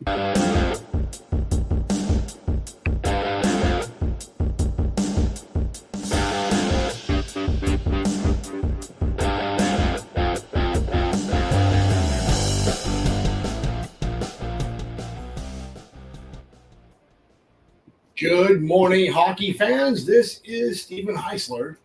Good morning, hockey fans. This is Stephen Heisler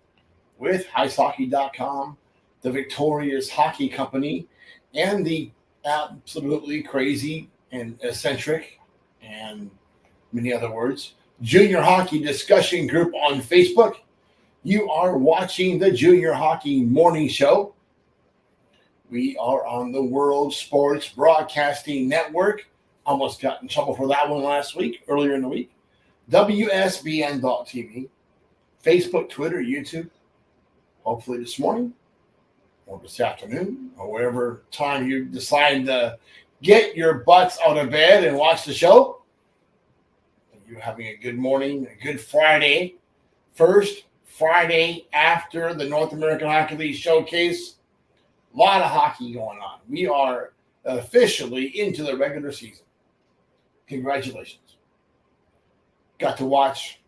with HeisHockey.com, the Victorious Hockey Company, and the absolutely crazy and eccentric, and many other words, Junior Hockey Discussion Group on Facebook. You are watching the Junior Hockey Morning Show. We are on the World Sports Broadcasting Network. Almost got in trouble for that one earlier in the week. WSBN.TV, Facebook, Twitter, YouTube, hopefully this morning or this afternoon or wherever time you decide to get your butts out of bed and watch the show. You're having a good morning, a good Friday. First Friday after the North American Hockey League Showcase. A lot of hockey going on. We are officially into the regular season. Congratulations. Got to watch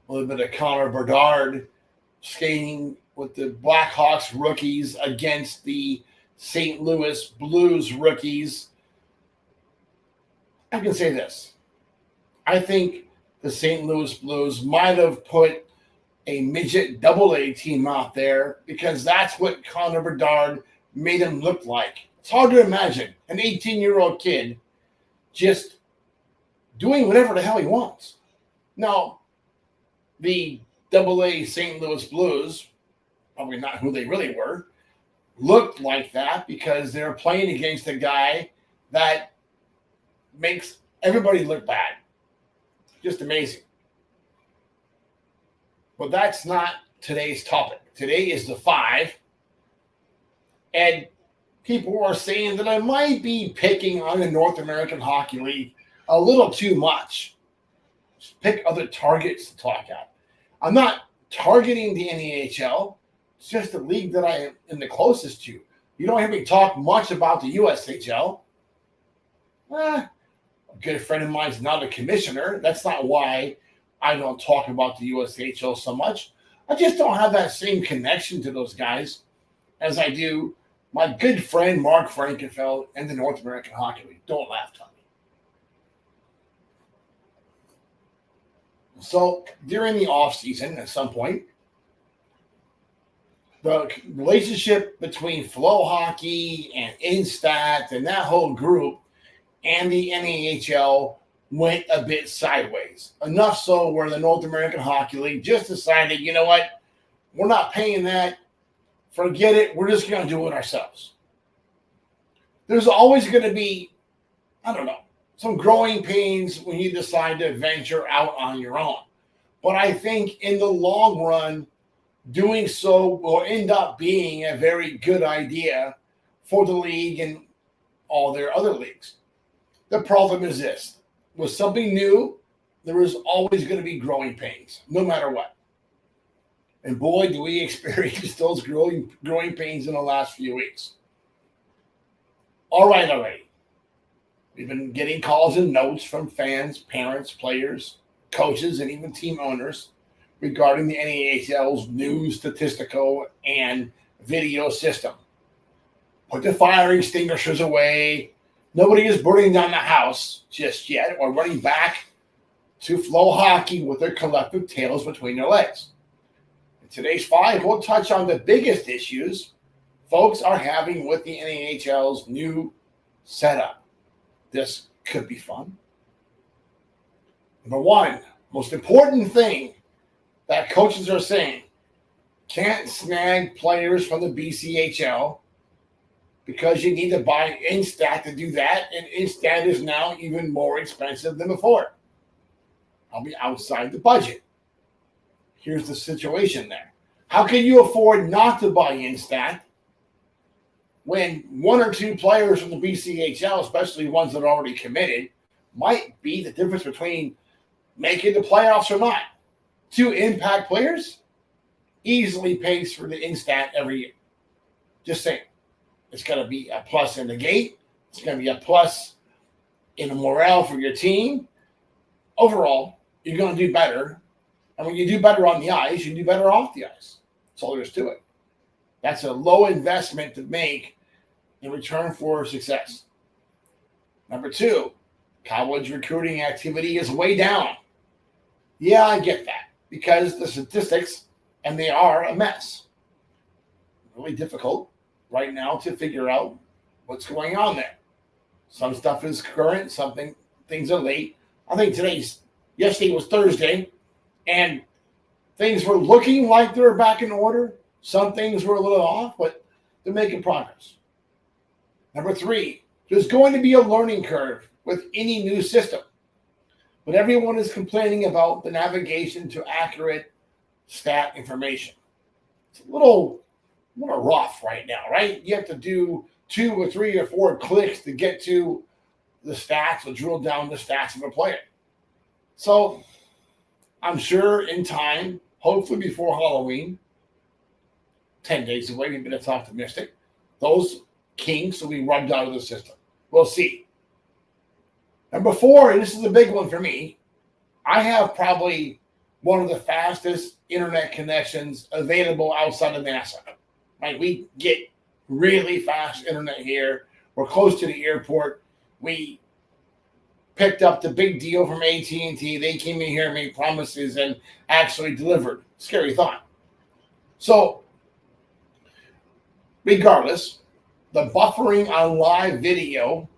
a little bit of Connor Bedard skating with the Blackhawks rookies against the St. Louis Blues rookies. I can say this. I think the St. Louis Blues might have put a midget AA team out there because that's what Connor Bedard made him look like. It's hard to imagine an 18-year-old kid just doing whatever the hell he wants. Now, the AA St. Louis Blues, probably not who they really were, looked like that because they're playing against a guy that makes everybody look bad. Just amazing. But that's not today's topic. Today is the 5. And people are saying that I might be picking on the North American Hockey League a little too much. Pick other targets to talk at. I'm not targeting the NEHL. It's just the league that I am the closest to. You don't hear me talk much about the USHL. A good friend of mine's not a commissioner. That's not why I don't talk about the USHL so much. I just don't have that same connection to those guys as I do my good friend Mark Frankenfeld and the North American Hockey League. Don't laugh, Tommy. So during the offseason, at some point, the relationship between Flow Hockey and Instat and that whole group and the NAHL went a bit sideways. Enough so where the North American Hockey League just decided, you know what, we're not paying that. Forget it. We're just going to do it ourselves. There's always going to be, some growing pains when you decide to venture out on your own. But I think in the long run, doing so will end up being a very good idea for the league and all their other leagues. The problem is this. With something new, there is always going to be growing pains, no matter what. And boy, do we experience those growing pains in the last few weeks. All right, already. We've been getting calls and notes from fans, parents, players, coaches, and even team owners regarding the NAHL's new statistical and video system. Put the fire extinguishers away. Nobody is burning down the house just yet or running back to Flow Hockey with their collective tails between their legs. In today's 5, we'll touch on the biggest issues folks are having with the NAHL's new setup. This could be fun. Number 1, most important thing that coaches are saying, can't snag players from the BCHL because you need to buy Instat to do that, and Instat is now even more expensive than before. I'll be outside the budget. Here's the situation there. How can you afford not to buy Instat when 1 or 2 players from the BCHL, especially ones that are already committed, might be the difference between making the playoffs or not? 2 impact players easily pays for the Instat every year. Just saying. It's going to be a plus in the gate. It's going to be a plus in a morale for your team, overall, you're going to do better. And when you do better on the ice, you do better off the ice. That's all there is to it. That's a low investment to make in return for success. Number two, college recruiting activity is way down. Yeah, I get that because the statistics, and they are a mess. Really difficult right now to figure out what's going on there. Some stuff is current, things are late. I think yesterday was Thursday, and things were looking like they were back in order. Some things were a little off, but they're making progress. Number three, there's going to be a learning curve with any new system. But everyone is complaining about the navigation to accurate stat information. It's a little rough right now, right? You have to do 2 or 3 or 4 clicks to get to the stats or drill down the stats of a player. So I'm sure in time, hopefully before Halloween, 10 days away, maybe that's optimistic, those kinks will be rubbed out of the system. We'll see. Number 4, and this is a big one for me, I have probably one of the fastest internet connections available outside of NASA. Right? We get really fast internet here. We're close to the airport. We picked up the big deal from AT&T. They came in here and made promises and actually delivered. Scary thought. So, regardless, the buffering on live video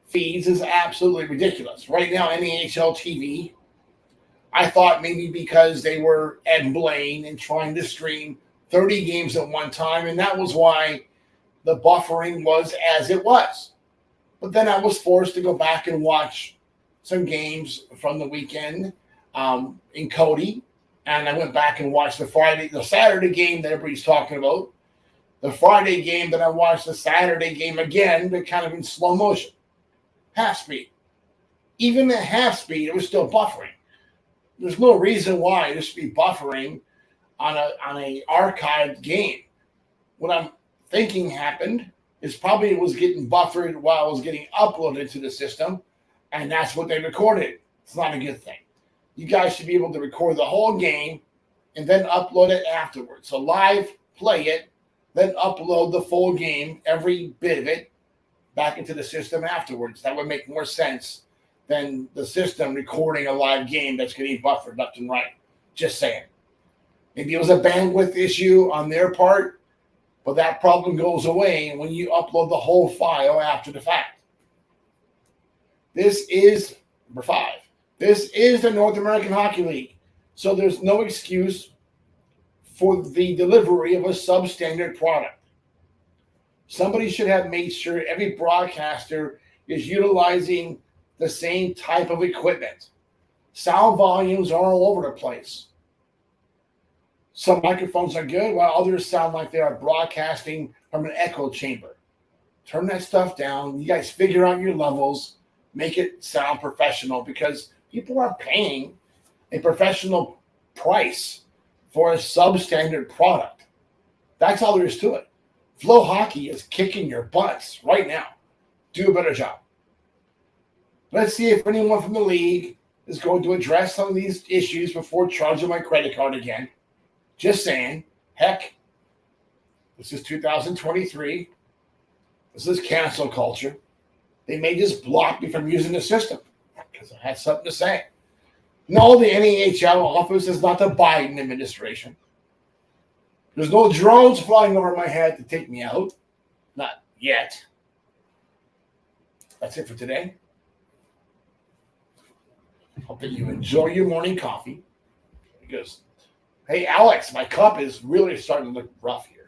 feeds is absolutely ridiculous. Right now, NHL TV, I thought maybe because they were Ed Blaine and trying to stream 30 games at one time, and that was why the buffering was as it was. But then I was forced to go back and watch some games from the weekend in Cody, and I went back and watched the Saturday game that everybody's talking about, the Friday game that I watched, the Saturday game again, but kind of in slow motion. Half speed. Even at half speed, it was still buffering. There's no reason why it should be buffering on a archived game. What I'm thinking happened is probably it was getting buffered while it was getting uploaded to the system, and that's what they recorded. It's not a good thing. You guys should be able to record the whole game and then upload it afterwards. So live, play it, then upload the full game, every bit of it, back into the system afterwards. That would make more sense than the system recording a live game that's getting buffered left and right. Just saying. Maybe it was a bandwidth issue on their part, but that problem goes away when you upload the whole file after the fact. This is number 5. This is the North American Hockey League. So there's no excuse for the delivery of a substandard product. Somebody should have made sure every broadcaster is utilizing the same type of equipment. Sound volumes are all over the place. Some microphones are good, while others sound like they are broadcasting from an echo chamber. Turn that stuff down. You guys figure out your levels. Make it sound professional, because people are paying a professional price for a substandard product. That's all there is to it. Flow Hockey is kicking your butts right now. Do a better job. Let's see if anyone from the league is going to address some of these issues before charging my credit card again. Just saying. Heck, this is 2023. This is cancel culture. They may just block me from using the system because I had something to say. No, the NAHL office is not the Biden administration. There's no drones flying over my head to take me out. Not yet. That's it for today. Hope that you enjoy your morning coffee. Because, hey, Alex, my cup is really starting to look rough here.